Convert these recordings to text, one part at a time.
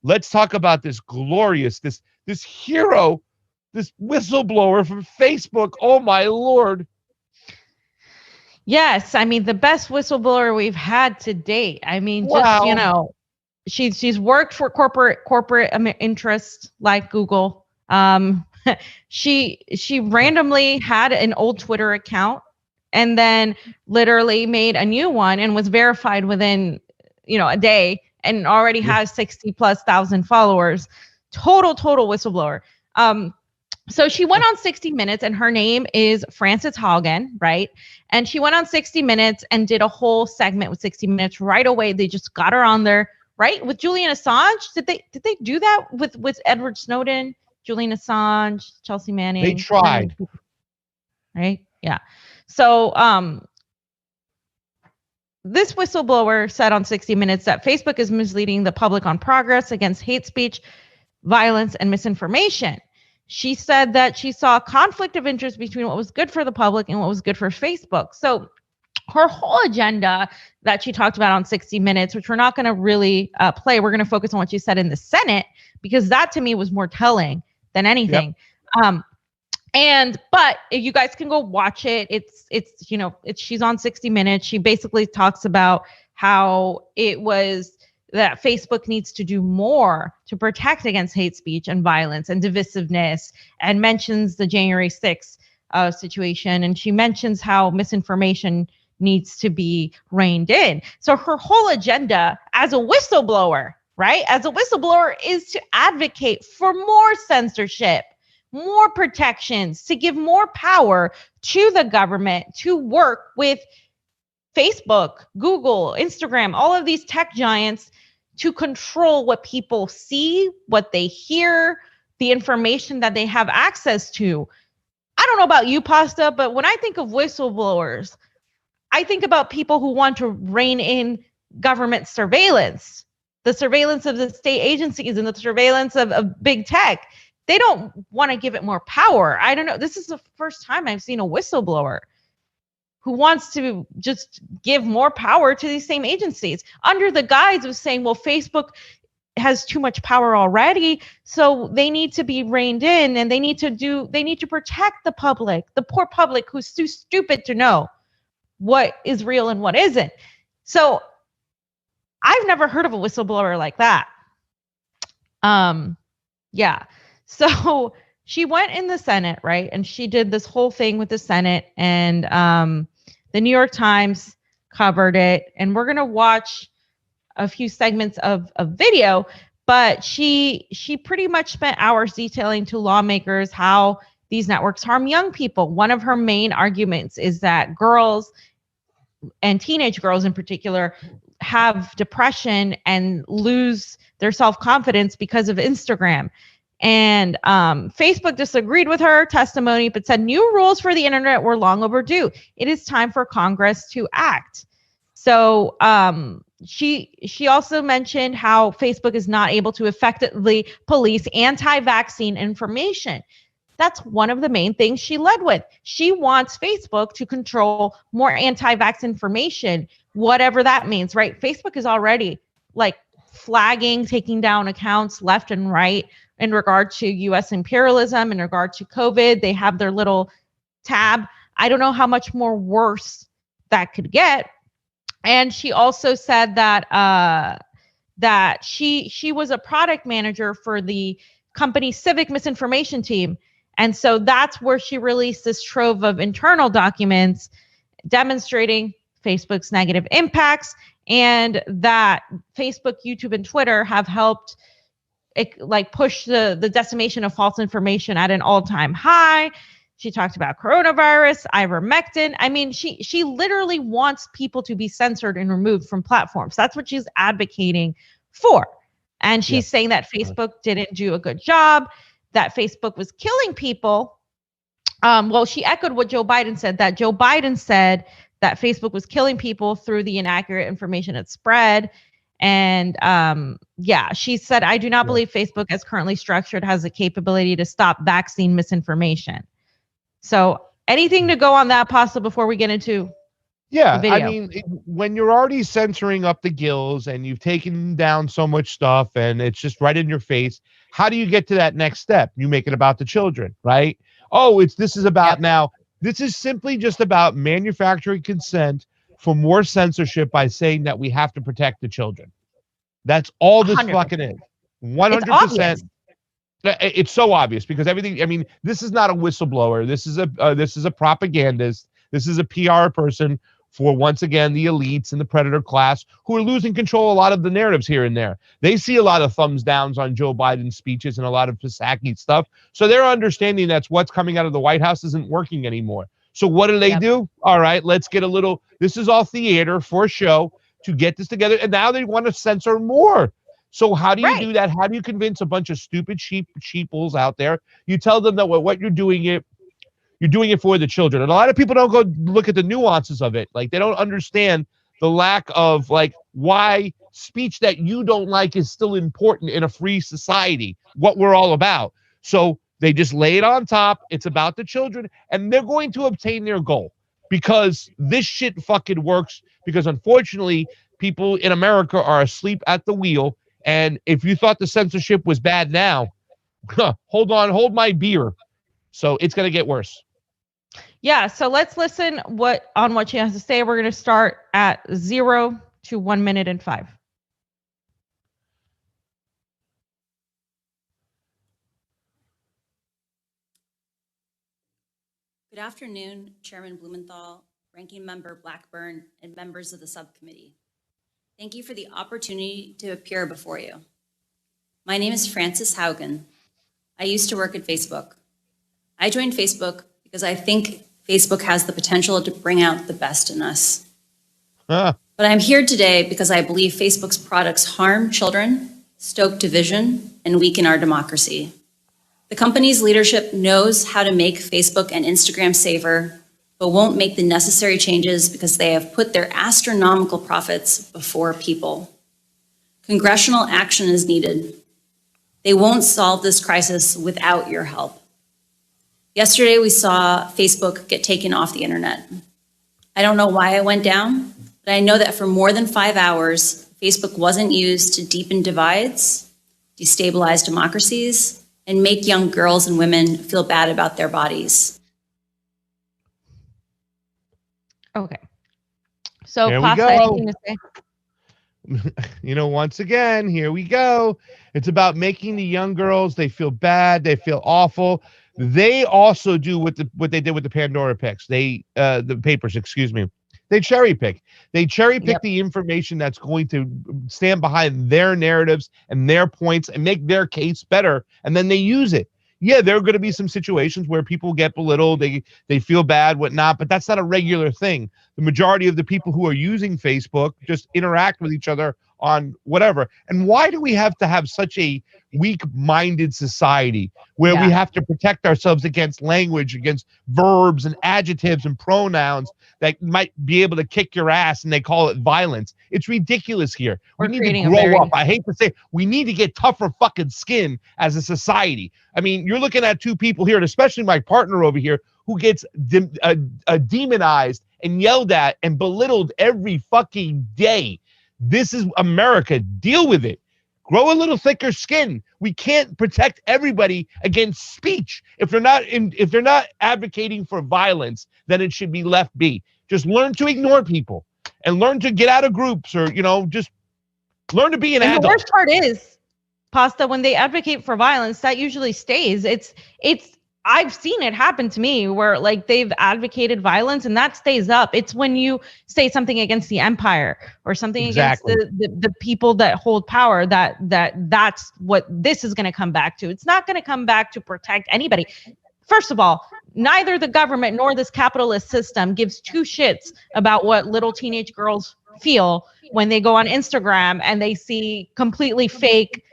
let's talk about this glorious, this hero, this whistleblower from Facebook. Oh my Lord. Yes, I mean the best whistleblower we've had to date. I mean, just she's worked for corporate interests like Google. She randomly had an old Twitter account and then literally made a new one and was verified within a day and already has 60,000+ followers. Total whistleblower. So she went on 60 Minutes and her name is Frances Haugen, right? And she went on 60 Minutes and did a whole segment with 60 Minutes right away. They just got her on there, right? With Julian Assange. Did they do that with Edward Snowden, Julian Assange, Chelsea Manning? They tried. Right? Yeah. So this whistleblower said on 60 Minutes that Facebook is misleading the public on progress against hate speech, violence, and misinformation. She said that she saw a conflict of interest between what was good for the public and what was good for Facebook. So her whole agenda that she talked about on 60 Minutes, which we're not going to really play, we're going to focus on what she said in the Senate, because that to me was more telling than anything. Yep. But if you guys can go watch it, she's on 60 Minutes. She basically talks about how it was that Facebook needs to do more to protect against hate speech and violence and divisiveness, and mentions the January 6th situation. And she mentions how misinformation needs to be reined in. So her whole agenda as a whistleblower, right? As a whistleblower is to advocate for more censorship, more protections, to give more power to the government to work with Facebook, Google, Instagram, all of these tech giants to control what people see, what they hear, the information that they have access to. I don't know about you, Pasta, but when I think of whistleblowers, I think about people who want to rein in government surveillance, the surveillance of the state agencies and the surveillance of big tech. They don't want to give it more power. I don't know. This is the first time I've seen a whistleblower who wants to just give more power to these same agencies under the guise of saying, well, Facebook has too much power already, so they need to be reined in and they need to protect the public, the poor public who's too stupid to know what is real and what isn't. So I've never heard of a whistleblower like that. Yeah. So she went in the Senate, right? And she did this whole thing with the Senate, and the New York Times covered it. And we're going to watch a few segments of video, but she pretty much spent hours detailing to lawmakers how these networks harm young people. One of her main arguments is that girls, and teenage girls in particular, have depression and lose their self-confidence because of Instagram. And Facebook disagreed with her testimony, but said new rules for the internet were long overdue. It is time for Congress to act. So she also mentioned how Facebook is not able to effectively police anti-vaccine information. That's one of the main things she led with. She wants Facebook to control more anti-vax information, whatever that means, right? Facebook is already like flagging, taking down accounts left and right in regard to U.S. imperialism, in regard to COVID. They have their little tab. I don't know how much more worse that could get. And she also said that that she was a product manager for the company's civic misinformation team. And so that's where she released this trove of internal documents demonstrating Facebook's negative impacts, and that Facebook, YouTube, and Twitter have helped push the decimation of false information at an all-time high. She talked about coronavirus, ivermectin. I mean, she literally wants people to be censored and removed from platforms. That's what she's advocating for. And she's saying that Facebook didn't do a good job, that Facebook was killing people. Well, she echoed what Joe Biden said, that Joe Biden said that Facebook was killing people through the inaccurate information it spread. And she said, I do not believe Facebook, as currently structured, has the capability to stop vaccine misinformation. So anything to go on that, Pasta, before we get into Yeah, I video. mean, when you're already censoring up the gills and you've taken down so much stuff and it's just right in your face, how do you get to that next step? You make it about the children, right? Oh, this is about Yep. now. This is simply just about manufacturing consent for more censorship by saying that we have to protect the children. That's all this 100%. fucking is. It's obvious. 100%. It's so obvious because everything. I mean, this is not a whistleblower. This is a propagandist. This is a PR person for, once again, the elites and the predator class who are losing control a lot of the narratives here and there. They see a lot of thumbs downs on Joe Biden's speeches and a lot of Psaki stuff. So they're understanding that's what's coming out of the White House isn't working anymore. So what do they do? All right, let's get a little. This is all theater for show to get this together, and now they want to censor more. So how do you do that? How do you convince a bunch of stupid sheeples out there? You tell them that what you're doing it for the children. And a lot of people don't go look at the nuances of it. Like, they don't understand the lack of, like, why speech that you don't like is still important in a free society, what we're all about. So they just lay it on top. It's about the children, and they're going to obtain their goal because this shit fucking works, because unfortunately people in America are asleep at the wheel. And if you thought the censorship was bad now, hold my beer. So it's going to get worse. Yeah, so let's listen what she has to say. We're going to start at 0 to 1 minute and 5. Good afternoon, Chairman Blumenthal, Ranking Member Blackburn, and members of the subcommittee. Thank you for the opportunity to appear before you. My name is Frances Haugen. I used to work at Facebook. I joined Facebook because I think Facebook has the potential to bring out the best in us. But I'm here today because I believe Facebook's products harm children, stoke division, and weaken our democracy. The company's leadership knows how to make Facebook and Instagram safer, but won't make the necessary changes because they have put their astronomical profits before people. Congressional action is needed. They won't solve this crisis without your help. Yesterday, we saw Facebook get taken off the internet. I don't know why it went down, but I know that for more than 5 hours, Facebook wasn't used to deepen divides, destabilize democracies, and make young girls and women feel bad about their bodies. Okay. So, There we Pasta, go. anything to say? Once again, here we go. It's about making the young girls, they feel bad, they feel awful. They also do what they did with the Pandora picks. The papers, excuse me. They cherry pick. They cherry pick the information that's going to stand behind their narratives and their points and make their case better, and then they use it. Yeah, there are going to be some situations where people get belittled, they feel bad, whatnot, but that's not a regular thing. The majority of the people who are using Facebook just interact with each other on whatever. And why do we have to have such a weak-minded society where we have to protect ourselves against language, against verbs and adjectives and pronouns that might be able to kick your ass, and they call it violence? It's ridiculous here. We need to grow up. I hate to say, we need to get tougher fucking skin as a society. I mean, you're looking at two people here, and especially my partner over here, who gets demonized and yelled at and belittled every fucking day. This is America. Deal with it. Grow a little thicker skin. We can't protect everybody against speech. If they're not advocating for violence, then it should be left be. Just learn to ignore people and learn to get out of groups, or just learn to be an adult. The worst part is, Pasta, when they advocate for violence, that usually stays. I've seen it happen to me where, like, they've advocated violence and that stays up. It's when you say something against the empire or something against the people that hold power that's what this is going to come back to. It's not going to come back to protect anybody. First of all, neither the government nor this capitalist system gives two shits about what little teenage girls feel when they go on Instagram and they see completely fake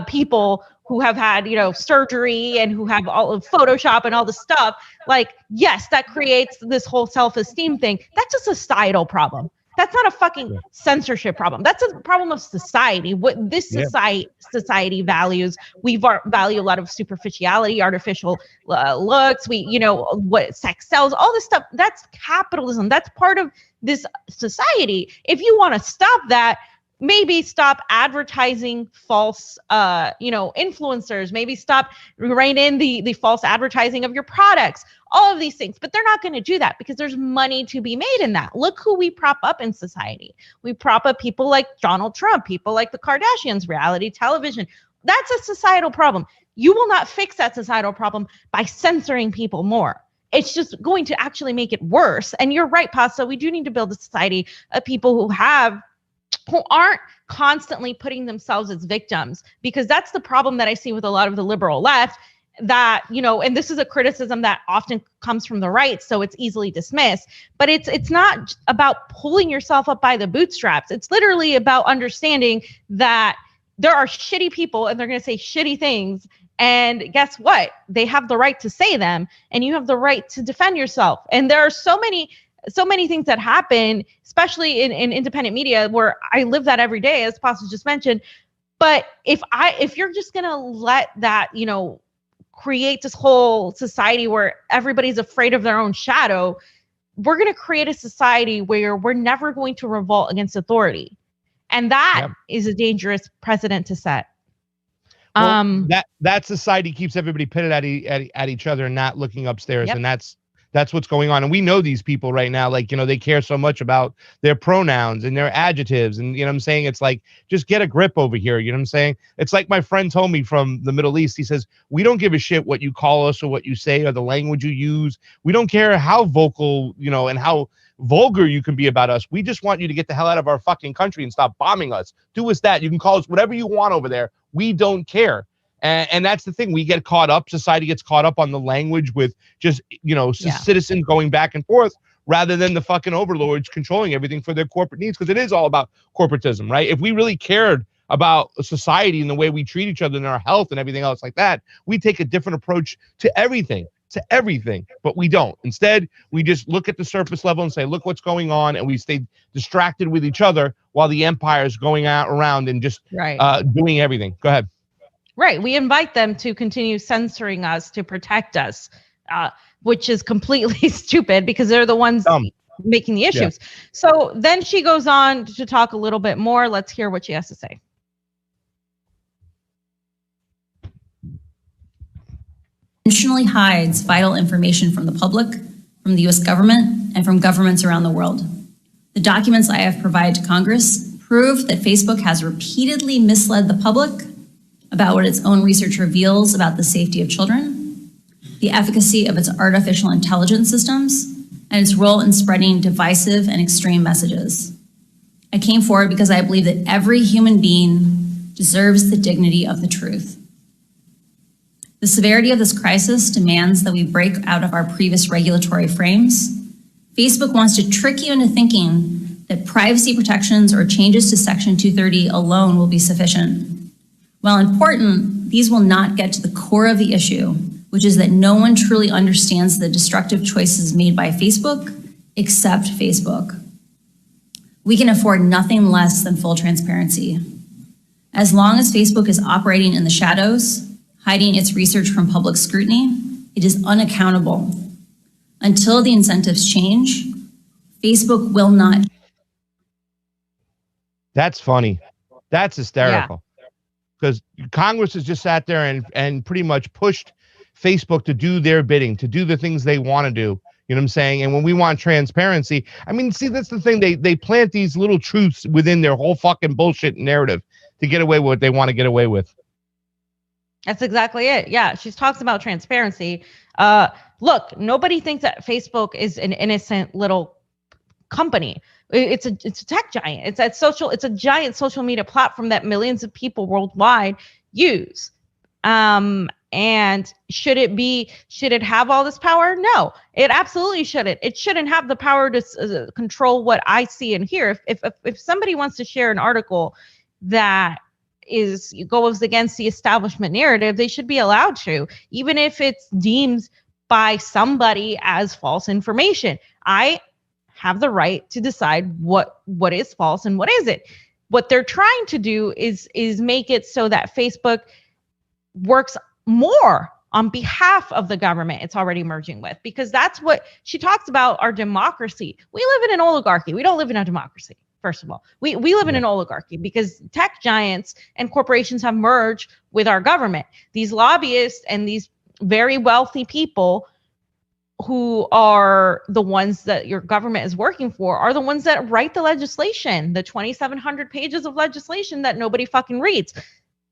people who have had, surgery and who have all of Photoshop and all the stuff. Like, yes, that creates this whole self-esteem thing. That's a societal problem. That's not a fucking censorship problem. That's a problem of society. What this society values. We value a lot of superficiality, artificial looks. What sex sells, all this stuff. That's capitalism. That's part of this society. If you want to stop that, maybe stop advertising false, influencers. Maybe stop rein in the false advertising of your products. All of these things, but they're not going to do that because there's money to be made in that. Look who we prop up in society. We prop up people like Donald Trump, people like the Kardashians, reality television. That's a societal problem. You will not fix that societal problem by censoring people more. It's just going to actually make it worse. And you're right, Pasta. We do need to build a society of people who aren't constantly putting themselves as victims, because that's the problem that I see with a lot of the liberal left. That, and this is a criticism that often comes from the right, so it's easily dismissed, but it's not about pulling yourself up by the bootstraps. It's literally about understanding that there are shitty people and they're going to say shitty things. And guess what? They have the right to say them, and you have the right to defend yourself. And there are so many things that happen, especially in independent media, where I live that every day, as Pasta just mentioned. But if you're just going to let that, create this whole society where everybody's afraid of their own shadow, we're going to create a society where we're never going to revolt against authority. And that is a dangerous precedent to set. Well, that society keeps everybody pitted at each other and not looking upstairs. And that's what's going on. And we know these people right now, like, they care so much about their pronouns and their adjectives. And, what I'm saying? It's like, just get a grip over here. You know what I'm saying? It's like my friend told me from the Middle East. He says, we don't give a shit what you call us or what you say or the language you use. We don't care how vocal, and how vulgar you can be about us. We just want you to get the hell out of our fucking country and stop bombing us. Do us that. You can call us whatever you want over there. We don't care. And that's the thing. We get caught up. Society gets caught up on the language with just, citizens going back and forth rather than the fucking overlords controlling everything for their corporate needs. Because it is all about corporatism, right? If we really cared about society and the way we treat each other and our health and everything else like that, we take a different approach to everything. But we don't. Instead, we just look at the surface level and say, look what's going on. And we stay distracted with each other while the empire is going around and just doing everything. Go ahead. Right. We invite them to continue censoring us to protect us, which is completely stupid because they're the ones making the issues. Yeah. So then she goes on to talk a little bit more. Let's hear what she has to say. Intentionally hides vital information from the public, from the U.S. government, and from governments around the world. The documents I have provided to Congress prove that Facebook has repeatedly misled the public about what its own research reveals about the safety of children, the efficacy of its artificial intelligence systems, and its role in spreading divisive and extreme messages. I came forward because I believe that every human being deserves the dignity of the truth. The severity of this crisis demands that we break out of our previous regulatory frames. Facebook wants to trick you into thinking that privacy protections or changes to Section 230 alone will be sufficient. While important, these will not get to the core of the issue, which is that no one truly understands the destructive choices made by Facebook except Facebook. We can afford nothing less than full transparency. As long as Facebook is operating in the shadows, hiding its research from public scrutiny, it is unaccountable. Until the incentives change, Facebook will not. That's funny. That's hysterical. Because Congress has just sat there and pretty much pushed Facebook to do their bidding, to do the things they want to do. You know what I'm saying? And when we want transparency, I mean, see, that's the thing. They plant these little truths within their whole fucking bullshit narrative to get away with what they want to get away with. That's exactly it. Yeah, she talks about transparency. Look, nobody thinks that Facebook is an innocent little company. It's a tech giant. It's a giant social media platform that millions of people worldwide use. And should it have all this power? No, it absolutely shouldn't. It shouldn't have the power to control what I see and hear. If somebody wants to share an article that goes against the establishment narrative, they should be allowed to, even if it's deemed by somebody as false information. I have the right to decide what is false and what isn't. What they're trying to do is make it so that Facebook works more on behalf of the government it's already merging with, because that's what she talks about, our democracy. We live in an oligarchy. We don't live in a democracy. First of all, we live in an oligarchy because tech giants and corporations have merged with our government. These lobbyists and these very wealthy people who are the ones that your government is working for are the ones that write the legislation, the 2,700 pages of legislation that nobody fucking reads.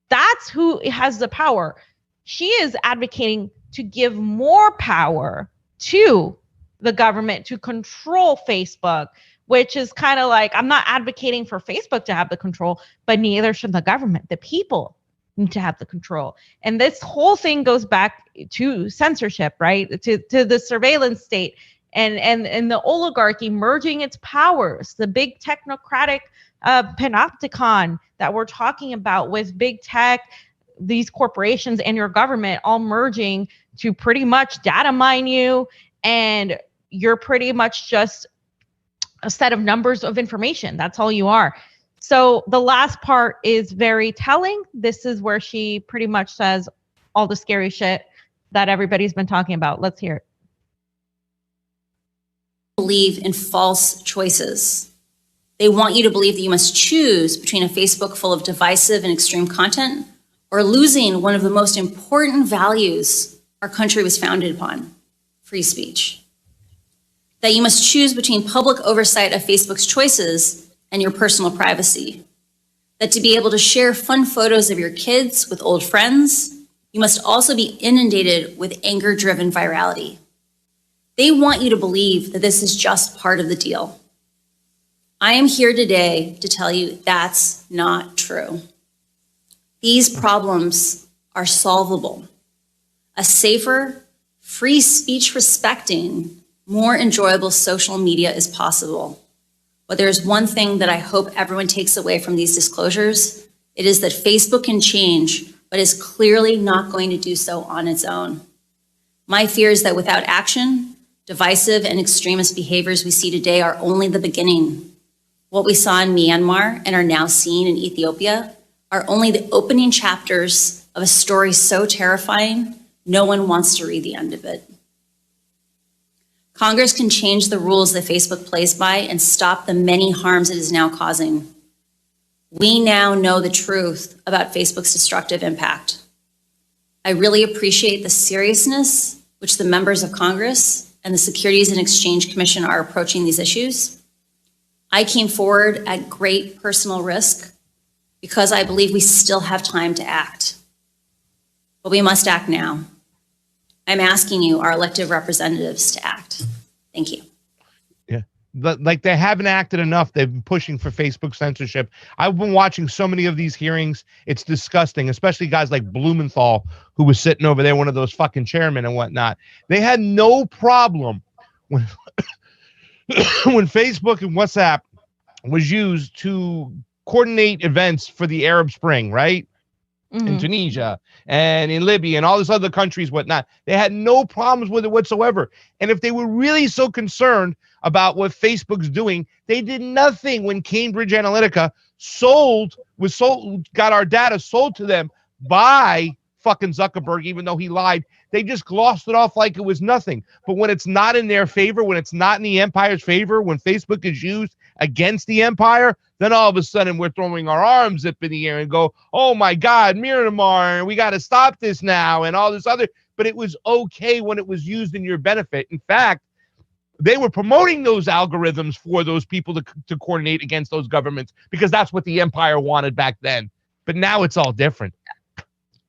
That's who has the power. She is advocating to give more power to the government to control Facebook, which is kind of like, I'm not advocating for Facebook to have the control, but neither should the government. The people need to have the control. And this whole thing goes back to censorship, right? To the surveillance state and the oligarchy merging its powers, the big technocratic panopticon that we're talking about with big tech, these corporations and your government all merging to pretty much data mine you, and you're pretty much just a set of numbers of information. That's all you are. So the last part is very telling. This is where she pretty much says all the scary shit that everybody's been talking about. Let's hear it. Believe in false choices. They want you to believe that you must choose between a Facebook full of divisive and extreme content or losing one of the most important values our country was founded upon, free speech. That you must choose between public oversight of Facebook's choices and your personal privacy. That to be able to share fun photos of your kids with old friends, you must also be inundated with anger-driven virality. They want you to believe that this is just part of the deal. I am here today to tell you that's not true. These problems are solvable. A safer, free speech respecting, more enjoyable social media is possible. But there's one thing that I hope everyone takes away from these disclosures. It is that Facebook can change, but is clearly not going to do so on its own. My fear is that without action, divisive and extremist behaviors we see today are only the beginning. What we saw in Myanmar and are now seeing in Ethiopia are only the opening chapters of a story so terrifying, no one wants to read the end of it. Congress can change the rules that Facebook plays by and stop the many harms it is now causing. We now know the truth about Facebook's destructive impact. I really appreciate the seriousness which the members of Congress and the Securities and Exchange Commission are approaching these issues. I came forward at great personal risk because I believe we still have time to act. But we must act now. I'm asking you, our elected representatives, to act. Thank you. Yeah, but like they haven't acted enough. They've been pushing for Facebook censorship. I've been watching so many of these hearings. It's disgusting, especially guys like Blumenthal, who was sitting over there, one of those fucking chairmen and whatnot. They had no problem when when Facebook and WhatsApp was used to coordinate events for the Arab Spring, right? In Tunisia and in Libya and all these other countries, whatnot. They had no problems with it whatsoever. And if they were really so concerned about what Facebook's doing, they did nothing when Cambridge Analytica got our data sold to them by fucking Zuckerberg, even though he lied. They just glossed it off like it was nothing. But when it's not in their favor, when it's not in the empire's favor, when Facebook is used against the empire, then all of a sudden we're throwing our arms up in the air and go, oh my God, Myanmar, we got to stop this now and all this other. But it was okay when it was used in your benefit. In fact, they were promoting those algorithms for those people to coordinate against those governments because that's what the empire wanted back then. But now it's all different.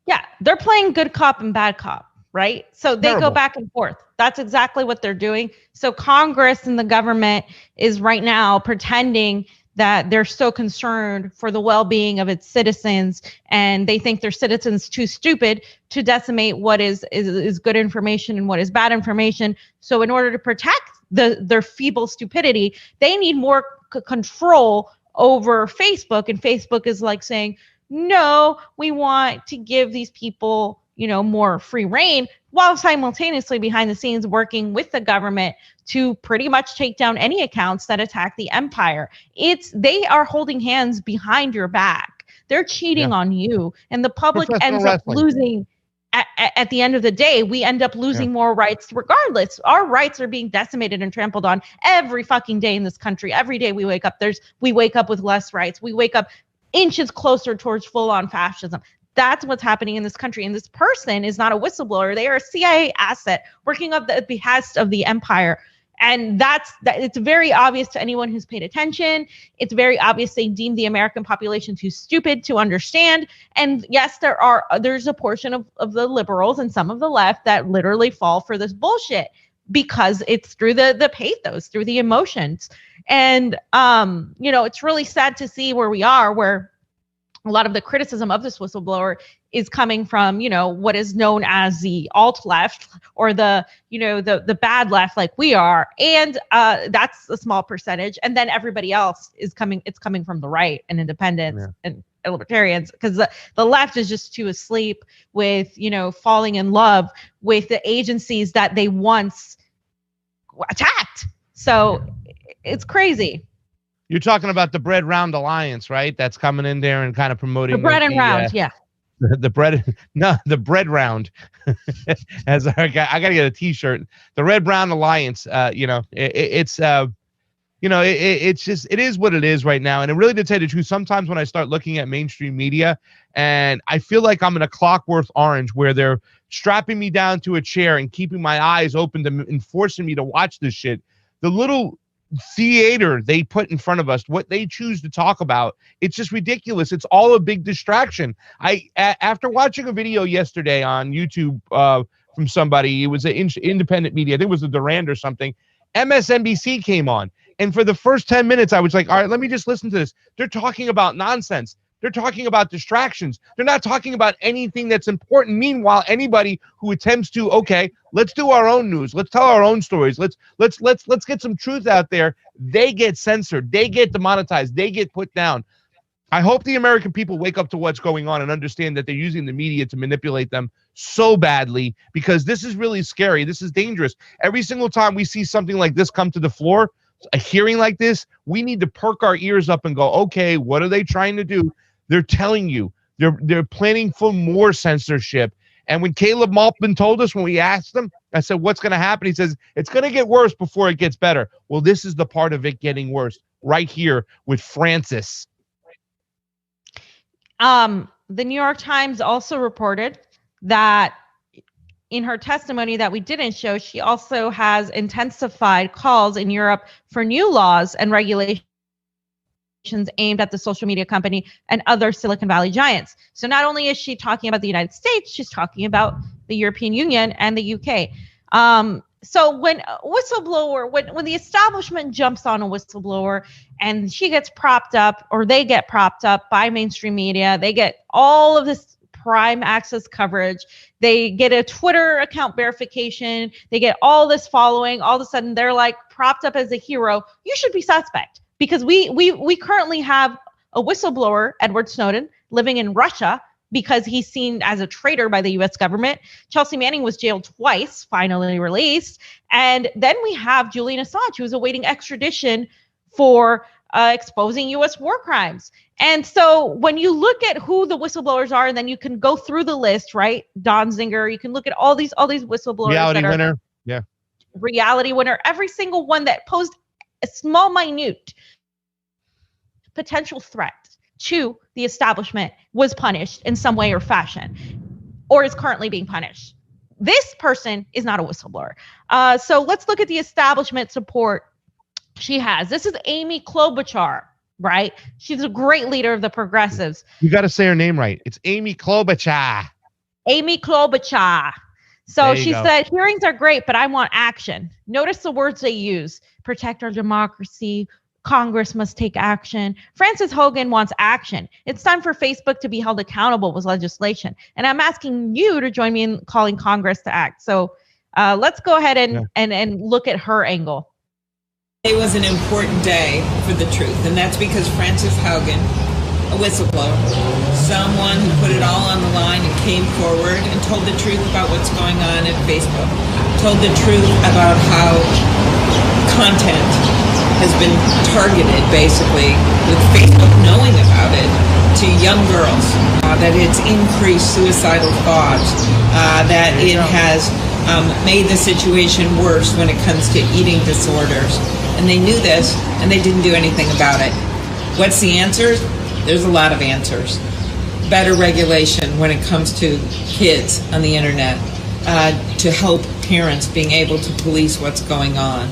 Yeah, they're playing good cop and bad cop, right? So they go back and forth. That's exactly what they're doing. So Congress and the government is right now pretending that they're so concerned for the well-being of its citizens, and they think their citizens too stupid to decimate what is good information and what is bad information. So in order to protect their feeble stupidity, they need more control over Facebook, and Facebook is like saying, no, we want to give these people more free reign, while simultaneously behind the scenes working with the government to pretty much take down any accounts that attack the empire. They are holding hands behind your back. They're cheating on you, and the public ends up losing. At the end of the day, we end up losing more rights regardless. Our rights are being decimated and trampled on every fucking day in this country. Every day we wake up, we wake up with less rights. We wake up inches closer towards full-on fascism. That's what's happening in this country. And this person is not a whistleblower. They are a CIA asset working at the behest of the empire. And it's very obvious to anyone who's paid attention. It's very obvious they deem the American population too stupid to understand. And yes, there's a portion of the liberals and some of the left that literally fall for this bullshit because it's through the pathos, through the emotions. And, it's really sad to see where we are, where a lot of the criticism of this whistleblower is coming from, what is known as the alt left or the bad left like we are. And that's a small percentage. And then everybody else it's coming from the right and independents and libertarians, because the left is just too asleep with, falling in love with the agencies that they once attacked. So it's crazy. You're talking about the Bread Round Alliance, right? That's coming in there and kind of promoting the bread and round, the Bread Round. As I gotta get a T-shirt. The Red Brown Alliance. It's just, it is what it is right now. And it really, to tell you the truth, sometimes when I start looking at mainstream media, and I feel like I'm in a Clockwork Orange, where they're strapping me down to a chair and keeping my eyes open and forcing me to watch this shit. The little theater they put in front of us, what they choose to talk about, it's just ridiculous. It's all a big distraction. After watching a video yesterday on YouTube from somebody, it was an independent media, I think it was the Durand or something, MSNBC came on, and for the first 10 minutes I was like, all right, let me just listen to this. They're talking about nonsense. They're talking about distractions. They're not talking about anything that's important. Meanwhile, anybody who attempts to, okay, let's do our own news, let's tell our own stories, let's get some truth out there, they get censored, they get demonetized, they get put down. I hope the American people wake up to what's going on and understand that they're using the media to manipulate them so badly, because this is really scary. This is dangerous. Every single time we see something like this come to the floor, a hearing like this, we need to perk our ears up and go, okay, what are they trying to do? They're telling you they're planning for more censorship. And when Caleb Maltman told us, when we asked him, I said, what's going to happen? He says, it's going to get worse before it gets better. Well, this is the part of it getting worse right here with Francis. The New York Times also reported that in her testimony that we didn't show, she also has intensified calls in Europe for new laws and regulations aimed at the social media company and other Silicon Valley giants. So not only is she talking about the United States, she's talking about the European Union and the UK. So when a whistleblower, when the establishment jumps on a whistleblower and she gets propped up, or they get propped up by mainstream media, they get all of this prime access coverage, they get a Twitter account verification, they get all this following, all of a sudden they're like propped up as a hero. You should be suspect. Because we currently have a whistleblower, Edward Snowden, living in Russia because he's seen as a traitor by the U.S. government. Chelsea Manning was jailed twice, finally released. And then we have Julian Assange, who's awaiting extradition for exposing U.S. war crimes. And so when you look at who the whistleblowers are, and then you can go through the list, right? Don Zinger, you can look at all these whistleblowers. Reality winner. Yeah. Reality winner. Every single one that posed a small, minute potential threat to the establishment was punished in some way or fashion, or is currently being punished. This person is not a whistleblower. So let's look at the establishment support she has. This is Amy Klobuchar, right? She's a great leader of the progressives. You got to say her name right. It's Amy Klobuchar. Amy Klobuchar. So she said, hearings are great, but I want action. Notice the words they use. Protect our democracy. Congress must take action. Frances Haugen wants action. It's time for Facebook to be held accountable with legislation. And I'm asking you to join me in calling Congress to act. So let's go ahead and look at her angle. It was an important day for the truth, and that's because Frances Haugen a whistleblower, someone who put it all on the line and came forward and told the truth about what's going on at Facebook, told the truth about how content has been targeted, basically, with Facebook knowing about it, to young girls, that it's increased suicidal thoughts, that it has made the situation worse when it comes to eating disorders. And they knew this, and they didn't do anything about it. What's the answer? There's a lot of answers. Better regulation when it comes to kids on the internet, to help parents being able to police what's going on.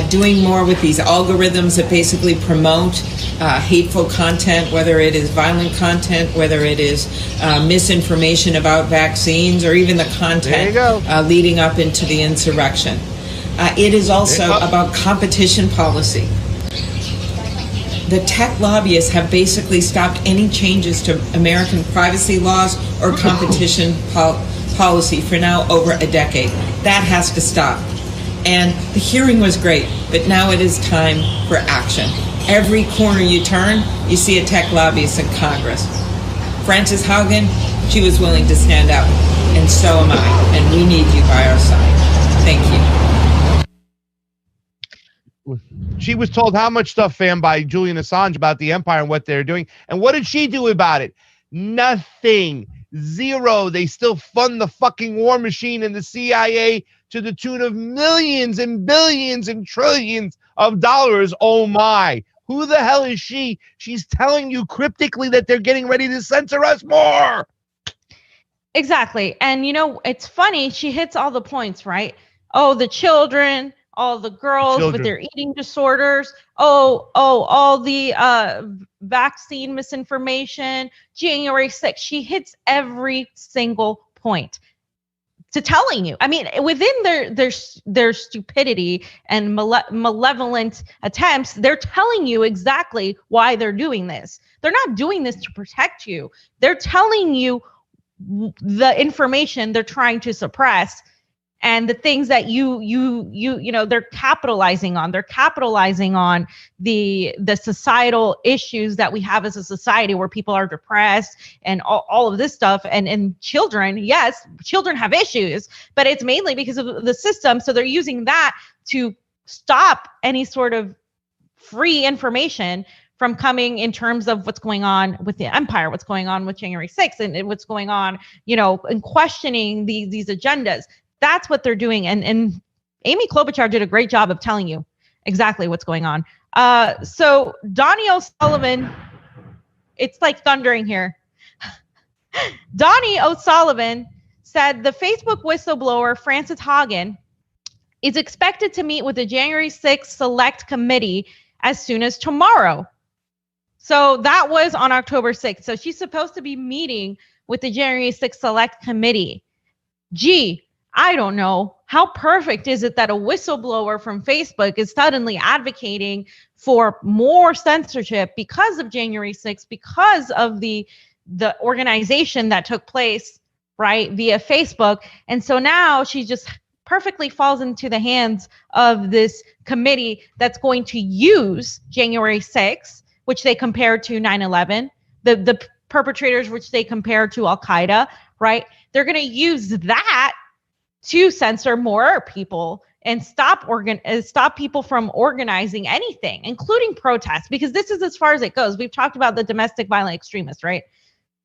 Doing more with these algorithms that basically promote hateful content, whether it is violent content, whether it is misinformation about vaccines, or even the content leading up into the insurrection. It is also about competition policy. The tech lobbyists have basically stopped any changes to American privacy laws or competition policy for now over a decade. That has to stop. And the hearing was great, but now it is time for action. Every corner you turn, you see a tech lobbyist in Congress. Frances Haugen, she was willing to stand up, and so am I, and we need you by our side. Thank you. She was told how much stuff, fam, by Julian Assange about the empire and what they're doing. And what did she do about it? Nothing. Zero. They still fund the fucking war machine and the CIA to the tune of millions and billions and trillions of dollars. Oh my. Who the hell is she? She's telling you cryptically that they're getting ready to censor us more. Exactly. And you know, it's funny, she hits all the points, right? Oh, the children, all the girls with their eating disorders. All the vaccine misinformation, January 6th. She hits every single point to telling you. I mean, within their stupidity and malevolent attempts, they're telling you exactly why they're doing this. They're not doing this to protect you. They're telling you the information they're trying to suppress. And the things that you know, they're capitalizing on. They're capitalizing on the societal issues that we have as a society, where people are depressed and all of this stuff. And children, yes, children have issues, but it's mainly because of the system. So they're using that to stop any sort of free information from coming in terms of what's going on with the empire, what's going on with January 6th, and what's going on, you know, and questioning these agendas. That's what they're doing. And Amy Klobuchar did a great job of telling you exactly what's going on. So Donnie O'Sullivan, it's like thundering here. Donnie O'Sullivan said the Facebook whistleblower, Frances Haugen, is expected to meet with the January 6th Select Committee as soon as tomorrow. So that was on October 6th. So she's supposed to be meeting with the January 6th Select Committee. Gee, I don't know. How perfect is it that a whistleblower from Facebook is suddenly advocating for more censorship because of January 6th, because of the organization that took place, right, via Facebook. And so now she just perfectly falls into the hands of this committee that's going to use January 6th, which they compared to 9/11, the perpetrators, which they compared to Al-Qaeda, right? They're going to use that to censor more people and stop people from organizing anything, including protests, because this is as far as it goes. We've talked about the domestic violent extremists, right?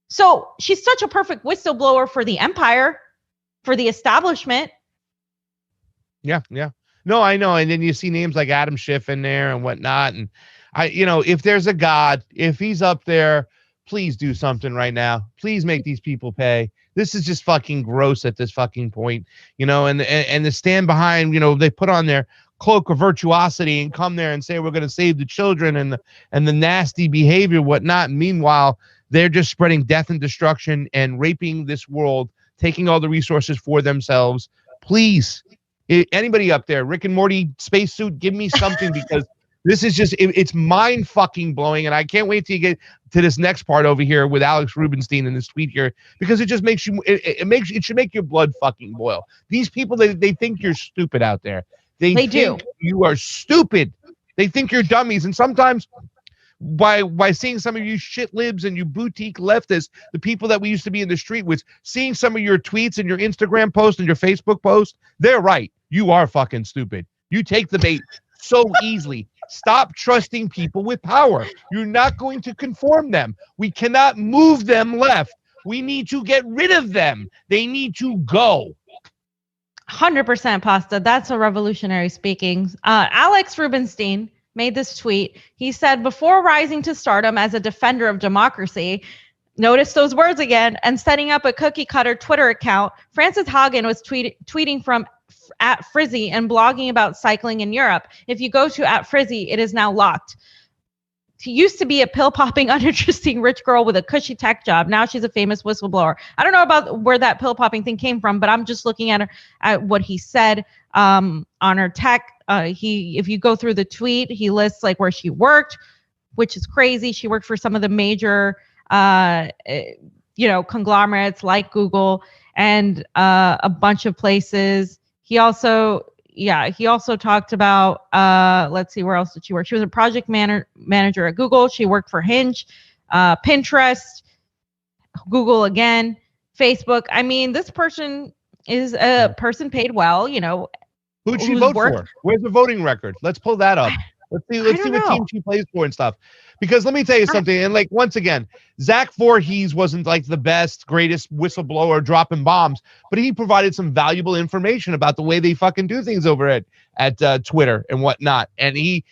So she's such a perfect whistleblower for the empire, for the establishment. Yeah. No, I know. And then you see names like Adam Schiff in there and whatnot. And if there's a God, if he's up there, please do something right now. Please make these people pay. This is just fucking gross at this fucking point, and to stand behind, they put on their cloak of virtuosity and come there and say, we're going to save the children and the nasty behavior, whatnot. Meanwhile, they're just spreading death and destruction and raping this world, taking all the resources for themselves. Please, anybody up there, Rick and Morty spacesuit, give me something, because this is just, it's mind fucking blowing. And I can't wait to get to this next part over here with Alex Rubinstein in this tweet here, because it just makes you, it should make your blood fucking boil. These people, they think you're stupid out there. They think do. You are stupid. They think you're dummies. And sometimes by seeing some of you shit libs and you boutique leftists, the people that we used to be in the street with, seeing some of your tweets and your Instagram posts and your Facebook posts, they're right. You are fucking stupid. You take the bait so easily. Stop trusting people with power. You're not going to conform them. We cannot move them left. We need to get rid of them. They need to go. 100% pasta. That's a revolutionary speaking. Alex Rubinstein made this tweet. He said, before rising to stardom as a defender of democracy, notice those words again, and setting up a cookie cutter Twitter account, Frances Haugen was tweeting from @Frizzy and blogging about cycling in Europe. If you go to @Frizzy, it is now locked. She used to be a pill-popping, uninteresting rich girl with a cushy tech job. Now she's a famous whistleblower. I don't know about where that pill-popping thing came from, but I'm just looking at what he said on her tech. If you go through the tweet, he lists like where she worked, which is crazy. She worked for some of the major, conglomerates like Google and a bunch of places. He also talked about, let's see, where else did she work? She was a project manager at Google. She worked for Hinge, Pinterest, Google again, Facebook. I mean, this person is a person paid well, Who'd she vote for? Where's the voting record? Let's pull that up. Let's see what team she plays for and stuff. Because let me tell you something, and like once again, Zach Voorhees wasn't like the best, greatest whistleblower dropping bombs, but he provided some valuable information about the way they fucking do things over at Twitter and whatnot. And he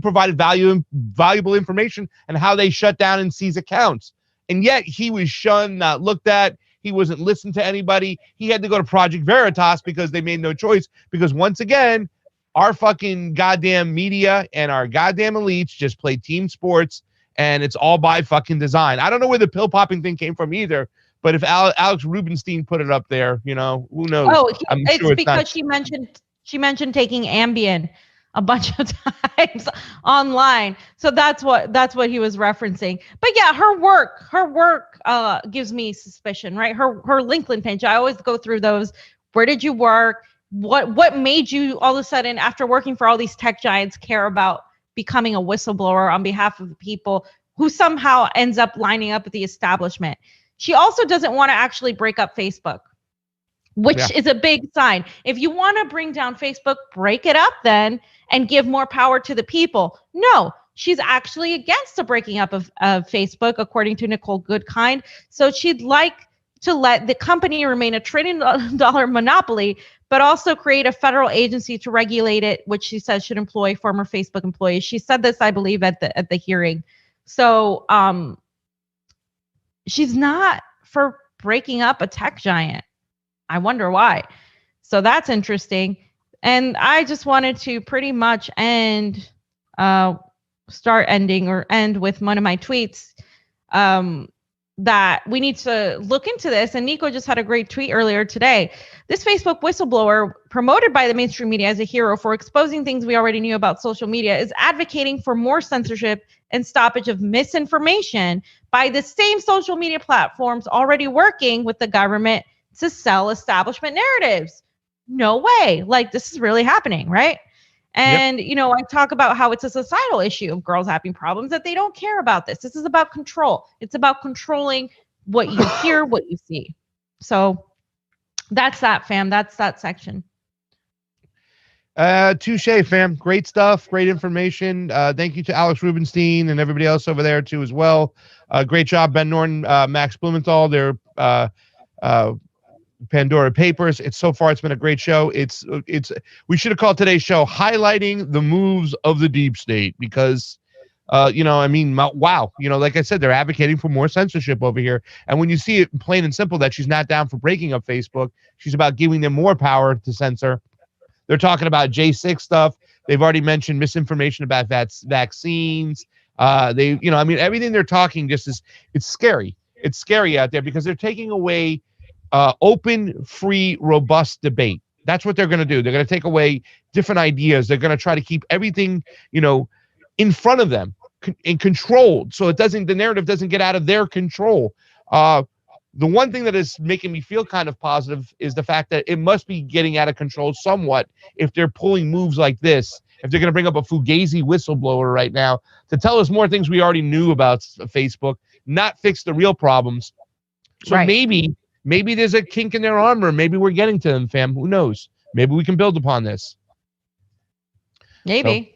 provided valuable information on how they shut down and seize accounts. And yet he was shunned, not looked at. He wasn't listened to anybody. He had to go to Project Veritas because they made no choice. Because once again, our fucking goddamn media and our goddamn elites just play team sports, and it's all by fucking design. I don't know where the pill popping thing came from either, but if Alex Rubinstein put it up there, who knows? Oh, it's because she mentioned taking Ambien a bunch of times online, so that's what he was referencing. But yeah, her work gives me suspicion, right? Her LinkedIn page. I always go through those. Where did you work? What made you all of a sudden, after working for all these tech giants, care about becoming a whistleblower on behalf of the people who somehow ends up lining up with the establishment? She also doesn't want to actually break up Facebook, which is a big sign. If you want to bring down Facebook, break it up then and give more power to the people. No, she's actually against the breaking up of Facebook, according to Nicole Goodkind. So she'd like to let the company remain a $1 trillion monopoly, but also create a federal agency to regulate it, which she says should employ former Facebook employees. She said this, I believe, at the hearing. So she's not for breaking up a tech giant. I wonder why. So that's interesting. And I just wanted to pretty much end with one of my tweets. That we need to look into this. And Niko just had a great tweet earlier today. This Facebook whistleblower, promoted by the mainstream media as a hero for exposing things we already knew about social media, is advocating for more censorship and stoppage of misinformation by the same social media platforms already working with the government to sell establishment narratives. No way. Like, this is really happening, right? And, I talk about how it's a societal issue of girls having problems, that they don't care about this. This is about control. It's about controlling what you hear, what you see. So that's that, fam. That's that section. Touche, fam. Great stuff. Great information. Thank you to Alex Rubinstein and everybody else over there, too, as well. Great job, Ben Norton, Max Blumenthal. Their Pandora Papers. It's been a great show. We should have called today's show highlighting the moves of the deep state, because wow, like I said, they're advocating for more censorship over here. And when you see it plain and simple that she's not down for breaking up Facebook, she's about giving them more power to censor. They're talking about J6 stuff. They've already mentioned misinformation about vaccines. Everything they're talking it's scary. It's scary out there because they're taking away open, free, robust debate. That's what they're going to do. They're going to take away different ideas. They're going to try to keep everything, in front of them and controlled, so the narrative doesn't get out of their control. The one thing that is making me feel kind of positive is the fact that it must be getting out of control somewhat if they're pulling moves like this if they're going to bring up a Fugazi whistleblower right now to tell us more things we already knew about Facebook, not fix the real problems. So Right. maybe there's a kink in their armor. Maybe we're getting to them, fam. Who knows? Maybe we can build upon this. Maybe.